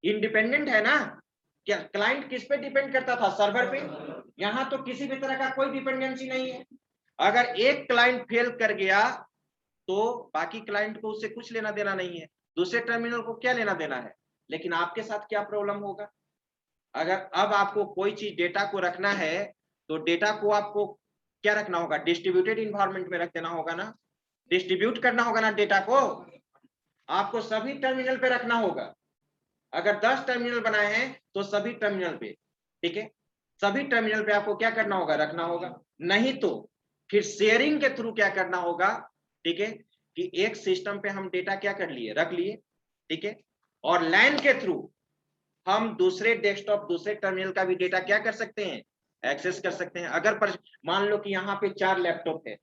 इंडिपेंडेंट है ना। क्या क्लाइंट किस पे डिपेंड करता था? सर्वर पे। यहाँ तो किसी भी तरह का कोई डिपेंडेंसी नहीं है। अगर एक क्लाइंट फेल कर गया तो बाकी क्लाइंट को उससे कुछ लेना देना नहीं है, दूसरे टर्मिनल को क्या लेना देना है। लेकिन आपके साथ क्या प्रॉब्लम होगा? अगर अब आपको कोई चीज डेटा को रखना है तो डेटा को आपको क्या रखना होगा? डिस्ट्रीब्यूटेड इन्वायरमेंट में रख देना होगा ना, डिस्ट्रीब्यूट करना होगा ना डेटा को, आपको सभी टर्मिनल पे रखना होगा। अगर 10 टर्मिनल बनाए हैं तो सभी टर्मिनल पे, ठीक है, सभी टर्मिनल पे आपको क्या करना होगा? रखना होगा। नहीं तो फिर शेयरिंग के थ्रू क्या करना होगा? ठीक है, कि एक सिस्टम पे हम डेटा क्या कर लिए? रख लिए, ठीक है, और लैन के थ्रू हम दूसरे डेस्कटॉप, दूसरे टर्मिनल का भी डेटा क्या कर सकते हैं? एक्सेस कर सकते हैं। अगर पर मान लो कि यहाँ पे 4 लैपटॉप है,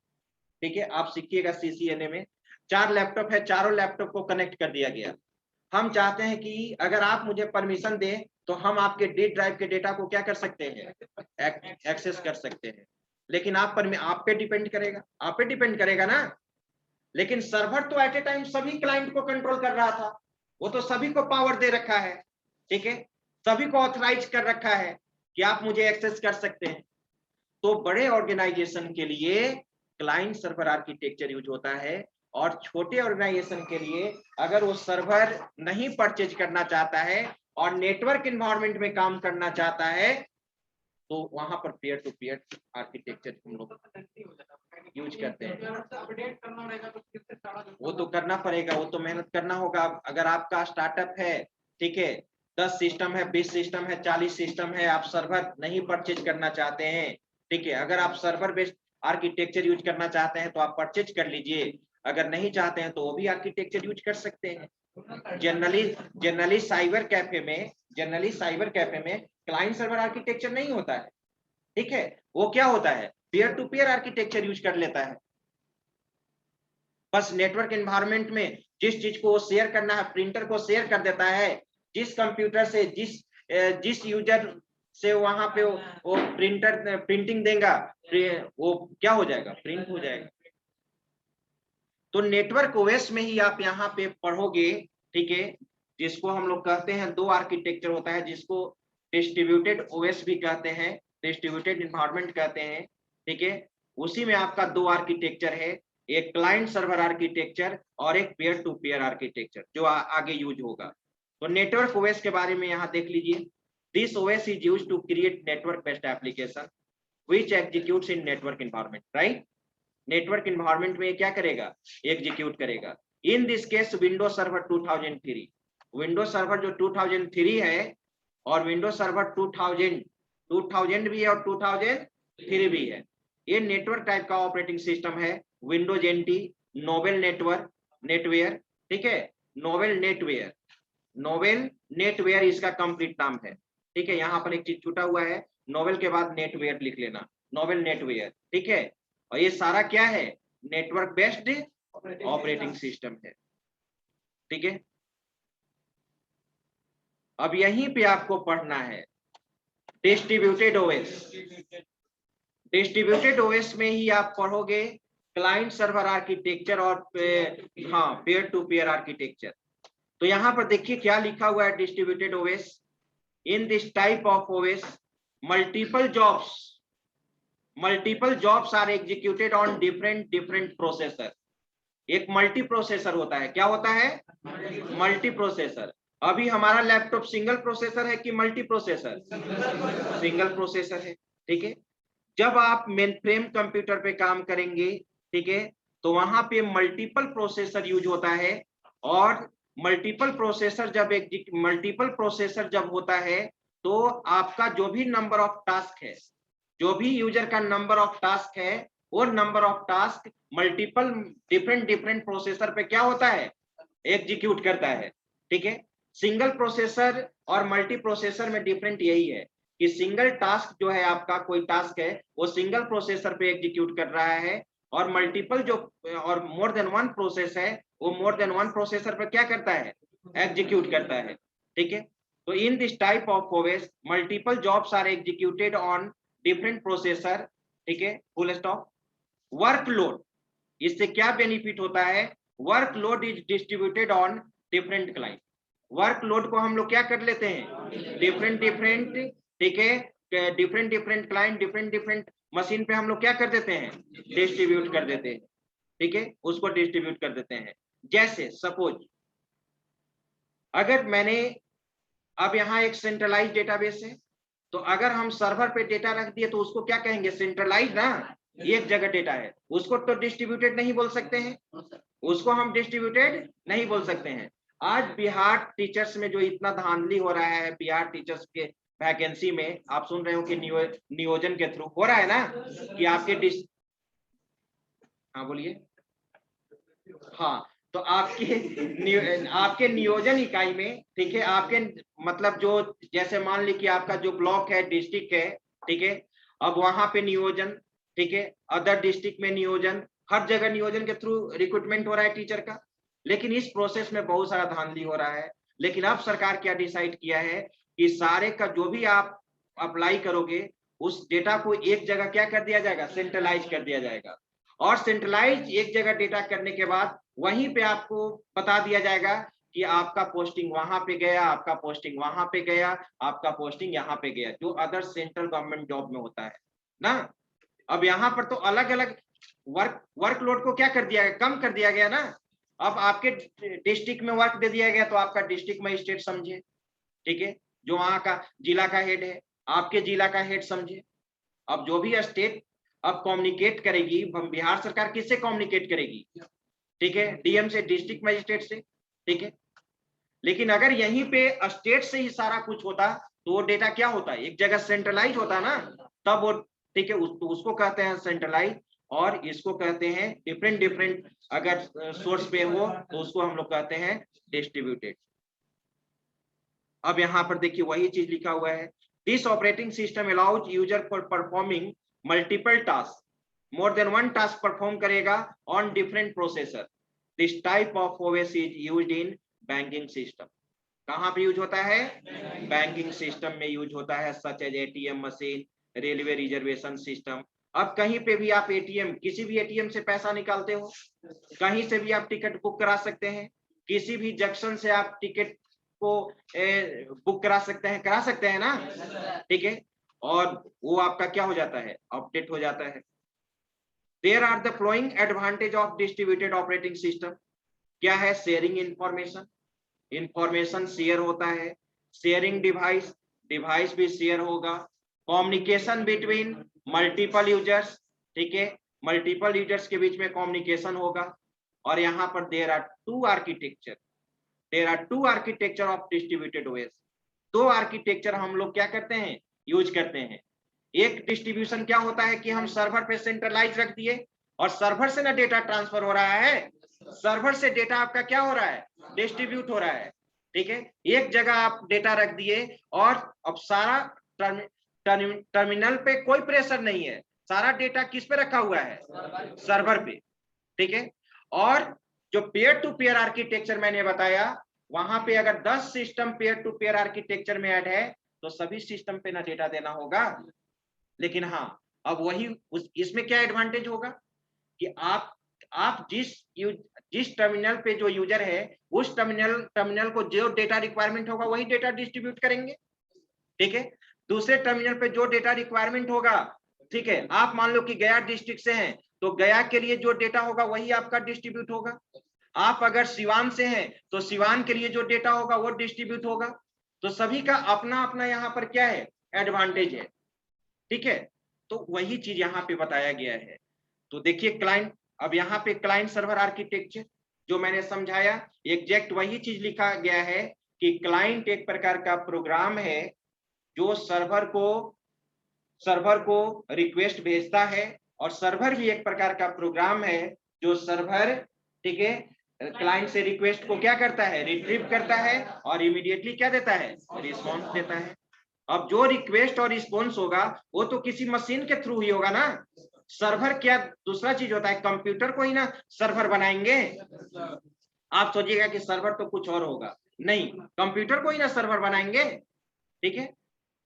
ठीक है, आप सीखिएगा CCNA में, 4 लैपटॉप है, चारों लैपटॉप को कनेक्ट कर दिया गया। हम चाहते हैं कि अगर आप मुझे परमिशन दें तो हम आपके D ड्राइव के डेटा को क्या कर सकते हैं? एक्सेस कर सकते हैं। लेकिन आप पे डिपेंड करेगा, आप पे डिपेंड करेगा ना। लेकिन सर्वर तो एट ए टाइम सभी क्लाइंट को कंट्रोल कर रहा था, वो तो सभी को पावर दे रखा है, ठीक है, सभी को ऑथराइज कर रखा है कि आप मुझे एक्सेस कर सकते हैं। तो बड़े ऑर्गेनाइजेशन के लिए क्लाइंट सर्वर आर्किटेक्चर यूज होता है, और छोटे ऑर्गेनाइजेशन के लिए अगर वो सर्वर नहीं परचेज करना चाहता है और नेटवर्क इन्वायरमेंट में काम करना चाहता है तो वहां पर पीयर टू पीयर आर्किटेक्चर हम लोग यूज करते हैं। वो तो करना पड़ेगा, वो तो मेहनत करना होगा। अगर आपका स्टार्टअप है, ठीक है, 10 सिस्टम है, 20 सिस्टम है, 40 सिस्टम है, आप सर्वर नहीं परचेज करना चाहते हैं, ठीक है, अगर आप सर्वर बेस्ड आर्किटेक्चर यूज करना चाहते हैं तो आप परचेज कर लीजिए, अगर नहीं चाहते हैं तो वो भी आर्किटेक्चर यूज कर सकते हैं। जनरली साइबर कैफे में क्लाइंट सर्वर आर्किटेक्चर नहीं होता है, ठीक है, वो क्या होता है, peer to peer architecture use कर लेता है। बस नेटवर्क एनवायरनमेंट में जिस चीज को शेयर करना है, प्रिंटर को शेयर कर देता है, जिस कंप्यूटर से जिस यूजर से वहां पे वो प्रिंटर प्रिंटिंग देगा, वो क्या हो जाएगा, प्रिंट हो जाएगा। तो नेटवर्क ओएस में ही आप यहाँ पे पढ़ोगे, ठीक है, जिसको हम लोग कहते हैं दो आर्किटेक्चर होता है, जिसको डिस्ट्रीब्यूटेड ओएस भी कहते हैं, डिस्ट्रीब्यूटेड एनवायरनमेंट कहते हैं, ठीक है, उसी में आपका दो आर्किटेक्चर है, एक क्लाइंट सर्वर आर्किटेक्चर और एक पेयर टू पेयर आर्किटेक्चर जो आगे यूज होगा। तो नेटवर्क ओएस के बारे में यहाँ देख लीजिए, this OS is used to create network based application which executes in network environment, right. Network environment में क्या करेगा, एग्जीक्यूट करेगा। In this case Windows server 2003, Windows server जो 2003 है और विंडोज सर्वर 2000 भी है और 2003 भी है, ये नेटवर्क टाइप का ऑपरेटिंग सिस्टम है। विंडोज एनटी, नोवेल नेटवेयर, ठीक है, नोवेल नेटवेयर इसका कंप्लीट नाम है, ठीक है, यहाँ पर एक चीज छूटा हुआ है, नोवेल के बाद नेटवेयर लिख लेना, नोवेल नेटवेयर, ठीक है, और ये सारा क्या है, नेटवर्क बेस्ड ऑपरेटिंग सिस्टम है, ठीक है। अब यहीं पे आपको पढ़ना है डिस्ट्रीब्यूटेड ओएस। डिस्ट्रीब्यूटेड ओएस में ही आप पढ़ोगे क्लाइंट सर्वर आर्किटेक्चर और पेयर टू पेयर आर्किटेक्चर। तो यहाँ पर देखिए क्या लिखा हुआ है, distributed OS, in this type of OS multiple jobs are executed on different processor. एक मल्टी प्रोसेसर होता है, क्या होता है, मल्टी प्रोसेसर। अभी हमारा लैपटॉप सिंगल प्रोसेसर है कि मल्टी प्रोसेसर, सिंगल प्रोसेसर है, ठीक है। जब आप मेन फ्रेम कंप्यूटर पे काम करेंगे, ठीक है, तो वहां पे मल्टीपल प्रोसेसर यूज होता है, और मल्टीपल प्रोसेसर जब होता है तो आपका जो भी नंबर ऑफ टास्क है, जो भी यूजर का नंबर ऑफ टास्क है, वो number of task multiple different processor पे क्या होता है, एग्जीक्यूट करता है, ठीक है। सिंगल प्रोसेसर और मल्टी प्रोसेसर में डिफरेंट यही है कि सिंगल टास्क जो है, आपका कोई टास्क है वो सिंगल प्रोसेसर पे एग्जीक्यूट कर रहा है, और मल्टीपल जो और मोर देन वन प्रोसेस है वो मोर देन वन प्रोसेसर पे क्या करता है, एग्जीक्यूट करता है, ठीक है। तो in this type of OS multiple jobs are executed on different processor, ठीक है, फुल स्टॉप। वर्कलोड, इससे क्या बेनिफिट होता है, workload is distributed on different client. Workload को हम लोग क्या कर लेते हैं, डिफरेंट, ठीक है, डिफरेंट क्लाइंट डिफरेंट मशीन पे हम लोग क्या कर देते हैं, डिस्ट्रीब्यूट कर देते हैं, ठीक है, उसको डिस्ट्रीब्यूट कर देते हैं। जैसे सपोज अगर मैंने अब यहाँ एक सेंट्रलाइज डेटाबेस है, तो अगर हम सर्वर पे डेटा रख दिए तो उसको क्या कहेंगे, सेंट्रलाइज ना, एक जगह डेटा है, उसको तो डिस्ट्रीब्यूटेड नहीं बोल सकते हैं, उसको हम डिस्ट्रीब्यूटेड नहीं बोल सकते हैं। आज बिहार टीचर्स में जो इतना धांधली हो रहा है, बिहार टीचर्स के वैकेंसी में आप सुन रहे हो कि नियोजन के थ्रू हो रहा है ना, कि आपके हाँ बोलिए, हाँ, तो आपके नियोजन इकाई में, ठीक है, आपके मतलब जो जैसे मान ली कि आपका जो ब्लॉक है, डिस्ट्रिक्ट है, ठीक है, अब वहां पे नियोजन, ठीक है, अदर डिस्ट्रिक्ट में नियोजन, हर जगह नियोजन के थ्रू रिक्रूटमेंट हो रहा है टीचर का। लेकिन इस प्रोसेस में बहुत सारा धांधली हो रहा है। लेकिन अब सरकार क्या डिसाइड किया है कि सारे का जो भी आप अप्लाई करोगे उस डेटा को एक जगह क्या कर दिया जाएगा, सेंट्रलाइज कर दिया जाएगा। और सेंट्रलाइज एक जगह डेटा करने के बाद वहीं पे आपको बता दिया जाएगा कि आपका पोस्टिंग वहां पे गया, आपका पोस्टिंग वहां पे गया, आपका पोस्टिंग यहाँ पे गया, जो अदर सेंट्रल गवर्नमेंट जॉब में होता है ना। अब यहाँ पर तो अलग अलग वर्कलोड को क्या कर दिया गया, कम कर दिया गया ना। अब आपके डिस्ट्रिक्ट में वर्क दे दिया गया तो आपका डिस्ट्रिक्ट मजिस्ट्रेट समझे, ठीक है, जो वहां का जिला का हेड है, आपके जिला का हेड समझे। अब जो भी स्टेट अब कम्युनिकेट करेगी, बिहार सरकार किससे कम्युनिकेट करेगी, ठीक है, डीएम से, डिस्ट्रिक्ट मजिस्ट्रेट से, ठीक है। लेकिन अगर यहीं पे स्टेट से ही सारा कुछ होता तो वो डेटा क्या होता है, एक जगह सेंट्रलाइज होता ना, तब वो ठीक है तो उसको कहते हैं सेंट्रलाइज, और इसको कहते हैं डिफरेंट डिफरेंट अगर सोर्स पे हो तो उसको हम लोग कहते हैं डिस्ट्रीब्यूटेड। अब यहाँ पर देखिए वही चीज लिखा हुआ है, this operating system allows user for performing multiple task, more than one task perform करेगा on different processor. This type of OS is used in banking system. कहाँ पे यूज होता है, बैंकिंग सिस्टम में यूज होता है, such as ATM machine, railway reservation system. अब कहीं पे भी आप एटीएम, किसी भी एटीएम से पैसा निकालते हो, कहीं से भी आप टिकट बुक करा सकते हैं, किसी भी जंक्शन से आप टिकट को बुक करा सकते हैं ना, ठीक है, और वो आपका क्या हो जाता है, अपडेट हो जाता है। There are the following advantage of distributed operating system. क्या है, शेयरिंग इंफॉर्मेशन, इंफॉर्मेशन शेयर होता है, शेयरिंग डिवाइस, डिवाइस भी शेयर होगा, कम्युनिकेशन बिटवीन मल्टीपल यूजर्स, ठीक है, मल्टीपल यूजर्स के बीच में कम्युनिकेशन होगा। और यहाँ पर there are two architecture of distributed OS. दो आर्किटेक्चर हम लोग क्या करते हैं, यूज करते हैं। एक डिस्ट्रीब्यूशन क्या होता है कि हम सर्वर पे सेंट्रलाइज रख दिए और सर्वर से ना डेटा ट्रांसफर हो रहा है, सर्वर से डेटा आपका क्या हो रहा है, डिस्ट्रीब्यूट हो रहा है, ठीक है। एक जगह आप डेटा रख दिए और अब सारा टर्मिनल पे कोई प्रेशर नहीं है, सारा डेटा किस पे रखा हुआ है, सर्वर पे, ठीक है। और जो पेयर टू पेयर आर्किटेक्चर मैंने बताया, वहां पे अगर 10 system peer to peer architecture में ऐड है तो सभी सिस्टम पे ना डेटा देना होगा। लेकिन हाँ, अब वही इसमें क्या एडवांटेज होगा कि आप जिस टर्मिनल पे जो यूजर है उस टर्मिनल को जो डेटा रिक्वायरमेंट होगा वही डेटा डिस्ट्रीब्यूट करेंगे, ठीक है। दूसरे टर्मिनल पे जो डेटा रिक्वायरमेंट होगा, ठीक है, आप मान लो कि गया डिस्ट्रिक्ट से हैं तो गया के लिए जो डेटा होगा वही आपका डिस्ट्रीब्यूट होगा। आप अगर सिवान से हैं तो सिवान के लिए जो डेटा होगा वो डिस्ट्रीब्यूट होगा। तो सभी का अपना अपना यहाँ पर क्या है, एडवांटेज है, ठीक है। तो वही चीज यहाँ पे बताया गया है। तो देखिए क्लाइंट, अब यहाँ पे क्लाइंट सर्वर आर्किटेक्चर जो मैंने समझाया, एग्जैक्ट वही चीज लिखा गया है कि क्लाइंट एक प्रकार का प्रोग्राम है जो सर्वर को रिक्वेस्ट भेजता है, और सर्वर भी एक प्रकार का प्रोग्राम है जो सर्वर, ठीक है, क्लाइंट से रिक्वेस्ट को क्या करता है, रिट्रीव करता है और इमीडिएटली क्या देता है, रिस्पॉन्स देता है। अब जो रिक्वेस्ट और रिस्पॉन्स होगा वो तो किसी मशीन के थ्रू ही होगा ना, सर्वर क्या दूसरा चीज होता है, कंप्यूटर को ही ना सर्वर बनाएंगे। आप सोचिएगा कि सर्वर तो कुछ और होगा, नहीं, कंप्यूटर को ही ना सर्वर बनाएंगे, ठीक है।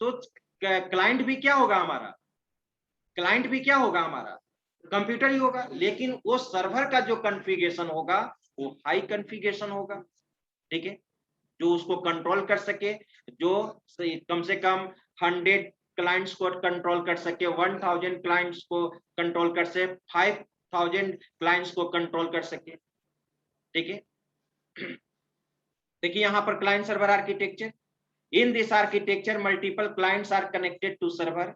तो क्लाइंट भी क्या होगा हमारा, क्लाइंट भी क्या होगा हमारा, कंप्यूटर ही होगा, लेकिन वो सर्वर का जो कॉन्फ़िगरेशन होगा वो हाई कॉन्फ़िगरेशन होगा, ठीक है, जो उसको कंट्रोल कर सके, जो कम से कम 100 क्लाइंट्स को कंट्रोल कर सके, 1000 क्लाइंट्स को कंट्रोल कर सके, 5000 क्लाइंट्स को कंट्रोल कर सके, ठीक है। देखिए यहाँ पर client server architecture, in this architecture multiple clients are connected to server.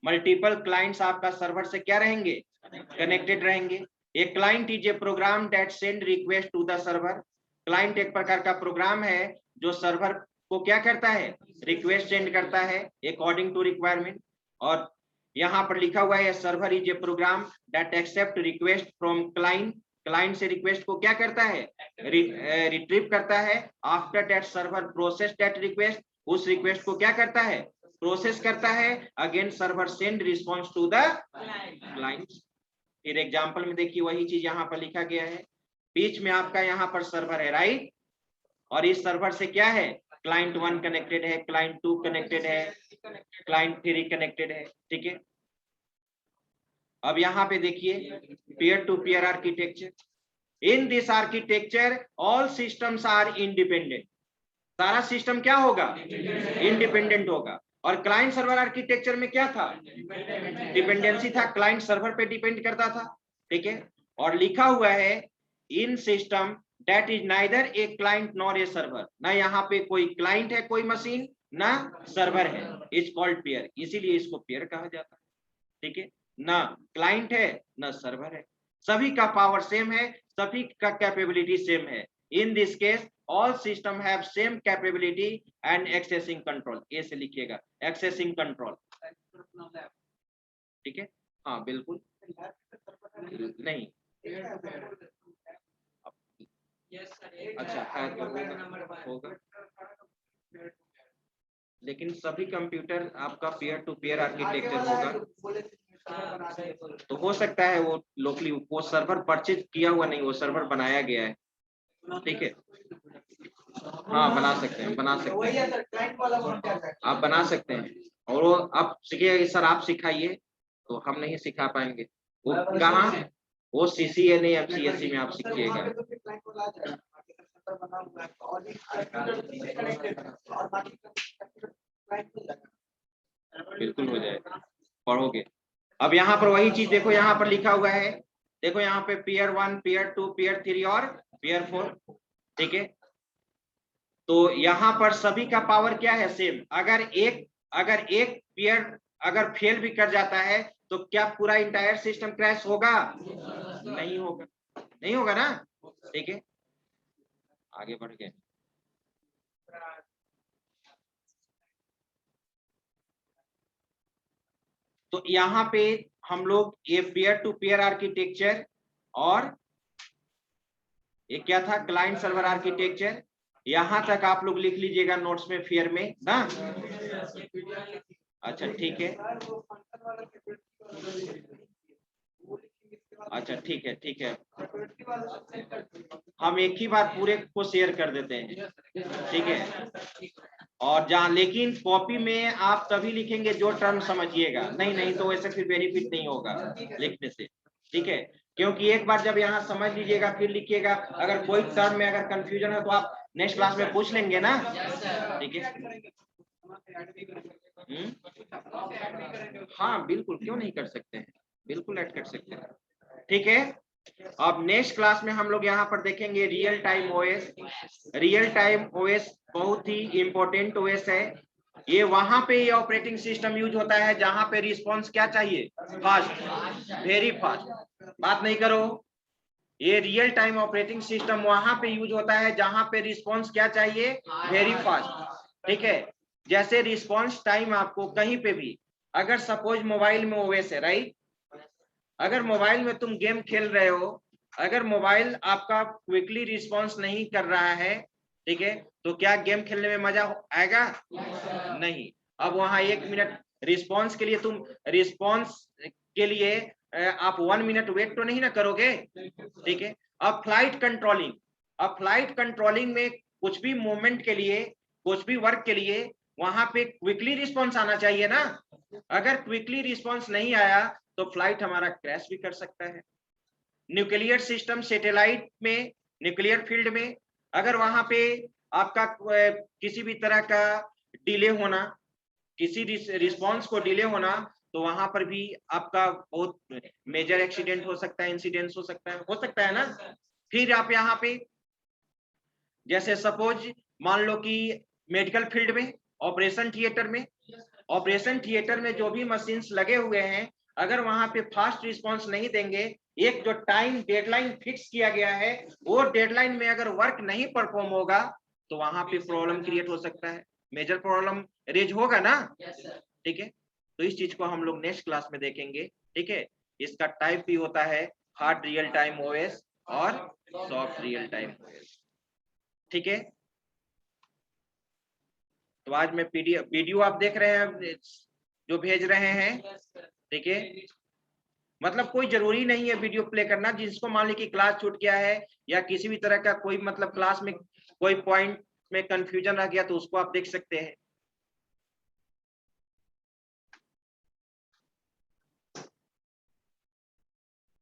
Multiple clients आपका सर्वर से क्या रहेंगे, कनेक्टेड रहेंगे। A client is a program that send request to the server. Client एक प्रकार का प्रोग्राम है जो सर्वर को क्या करता है, रिक्वेस्ट सेंड करता है अकॉर्डिंग टू रिक्वायरमेंट। और यहाँ पर लिखा हुआ है server is a program that accept request from client. Client से रिक्वेस्ट को क्या करता है, रिट्रीव करता है। After that server process that request, उस रिक्वेस्ट को क्या करता है, प्रोसेस करता है। Again server send response to the client. फिर एग्जांपल में देखिए वही चीज यहाँ पर लिखा गया है, बीच में आपका यहाँ पर सर्वर है, राइट, और इस सर्वर से क्या है, क्लाइंट 1 कनेक्टेड है, क्लाइंट 2 कनेक्टेड है, क्लाइंट 3 कनेक्टेड है, ठीक है। अब यहाँ पे देखिए peer to peer architecture, in this architecture all systems are independent. सारा सिस्टम क्या होगा, इंडिपेंडेंट होगा। और क्लाइंट सर्वर आर्किटेक्चर में क्या था, डिपेंडेंसी था, क्लाइंट सर्वर पे डिपेंड करता था, ठीक है। और लिखा हुआ है in system that is neither a client nor a server, ना यहाँ पे कोई क्लाइंट है कोई मशीन, ना सर्वर है, इज कॉल्ड पेयर, इसीलिए इसको पेयर कहा जाता है, ठीक है। ना क्लाइंट है ना सर्वर है, सभी का पावर सेम है, सभी का कैपेबिलिटी सेम है, In this case, all system have same capability and accessing control. ए से लिखिएगा accessing control. ठीक है, हाँ बिल्कुल नहीं, अच्छा है तो होगा, लेकिन सभी कंप्यूटर आपका पीयर टू पीयर आर्किटेक्चर होगा, तो हो सकता है वो लोकली, वो सर्वर परचेज किया हुआ नहीं, वो सर्वर बनाया गया है, ठीक है। हाँ बना सकते हैं, बना सकते हैं, आप बना सकते हैं, और वो आप सीखिए सर, आप सिखाइए, तो हम नहीं सिखा पाएंगे। वो कहाँ, वो CCNA या CSE में आप सीखिएगा। बिल्कुल हो जाएगा, पढ़ोगे। अब यहाँ पर वही चीज देखो, यहाँ पर लिखा हुआ है, देखो यहाँ पे पीयर 1, पीयर 2, पीयर 3 और पीयर 4, ठीक है। तो यहाँ पर सभी का पावर क्या है, सेम। अगर एक पीयर अगर फेल भी कर जाता है तो क्या पूरा इंटायर सिस्टम क्रैश होगा? नहीं होगा, नहीं होगा ना, ठीक है। आगे बढ़ गए, तो यहाँ पे हम लोग ये पीयर टू पीयर आर्किटेक्चर और ये क्या था, क्लाइंट सर्वर आर्किटेक्चर, यहां तक आप लोग लिख लीजिएगा नोट्स में, फेयर में ना। अच्छा ठीक है, अच्छा ठीक है, ठीक है, हम एक ही बार पूरे को शेयर कर देते हैं, ठीक है। और जहाँ लेकिन कॉपी में आप तभी लिखेंगे जो टर्म समझिएगा, नहीं तो वैसे फिर बेनिफिट नहीं होगा लिखने से, ठीक है। क्योंकि एक बार जब यहाँ समझ लीजिएगा फिर लिखिएगा, अगर कोई टर्म में अगर कंफ्यूजन है तो आप नेक्स्ट क्लास में पूछ लेंगे ना, ठीक है। हाँ बिल्कुल, क्यों नहीं कर सकते हैं, बिल्कुल ऐड कर सकते हैं, ठीक है। अब नेक्स्ट क्लास में हम लोग यहाँ पर देखेंगे real time OS. Real time OS बहुत ही इंपॉर्टेंट ओएस है। ये वहां पे ये ऑपरेटिंग सिस्टम यूज होता है जहां पे रिस्पॉन्स क्या चाहिए, फास्ट, वेरी फास्ट। बात नहीं करो, ये रियल टाइम ऑपरेटिंग सिस्टम वहां पे यूज होता है जहां पे रिस्पॉन्स क्या चाहिए, वेरी फास्ट, ठीक है। जैसे रिस्पॉन्स टाइम आपको कहीं पे भी, अगर सपोज मोबाइल में ओएस है, राइट, अगर मोबाइल में तुम गेम खेल रहे हो, अगर मोबाइल आपका क्विकली रिस्पॉन्स नहीं कर रहा है, ठीक है, तो क्या गेम खेलने में मजा आएगा? नहीं। अब वहां 1 मिनट रिस्पॉन्स के लिए, तुम रिस्पॉन्स के लिए आप 1 मिनट वेट तो नहीं ना करोगे, ठीक है। अब फ्लाइट कंट्रोलिंग, अब फ्लाइट कंट्रोलिंग में कुछ भी मूवमेंट के लिए, कुछ भी वर्क के लिए वहां पे क्विकली रिस्पॉन्स आना चाहिए ना। अगर क्विकली रिस्पॉन्स नहीं आया तो फ्लाइट हमारा क्रैश भी कर सकता है। न्यूक्लियर सिस्टम, सैटेलाइट में, न्यूक्लियर फील्ड में अगर वहां पे आपका किसी भी तरह का डिले होना, किसी रिस्पॉन्स को डिले होना, तो वहां पर भी आपका बहुत मेजर एक्सीडेंट हो सकता है, इंसिडेंट हो सकता है ना। फिर आप यहाँ पे जैसे सपोज मान लो कि मेडिकल फील्ड में, ऑपरेशन थिएटर में जो भी मशीन्स लगे हुए हैं, अगर वहां पे फास्ट रिस्पांस नहीं देंगे, एक जो टाइम डेडलाइन फिक्स किया गया है, वो डेडलाइन में अगर वर्क नहीं परफॉर्म होगा तो वहां पे प्रॉब्लम क्रिएट हो सकता है, मेजर प्रॉब्लम रेज होगा ना, ठीक है। तो इस चीज को हम लोग नेक्स्ट क्लास में देखेंगे, ठीक है। इसका टाइप भी होता है हार्ड रियल टाइम ओएस और सॉफ्ट रियल टाइम ओएस, ठीक है। तो आज मैं वीडियो आप देख रहे हैं जो भेज रहे हैं, ठीक है। मतलब कोई जरूरी नहीं है वीडियो प्ले करना, जिसको मान ली कि क्लास छूट गया है या किसी भी तरह का कोई मतलब क्लास में कोई पॉइंट में कंफ्यूजन रह गया तो उसको आप देख सकते हैं।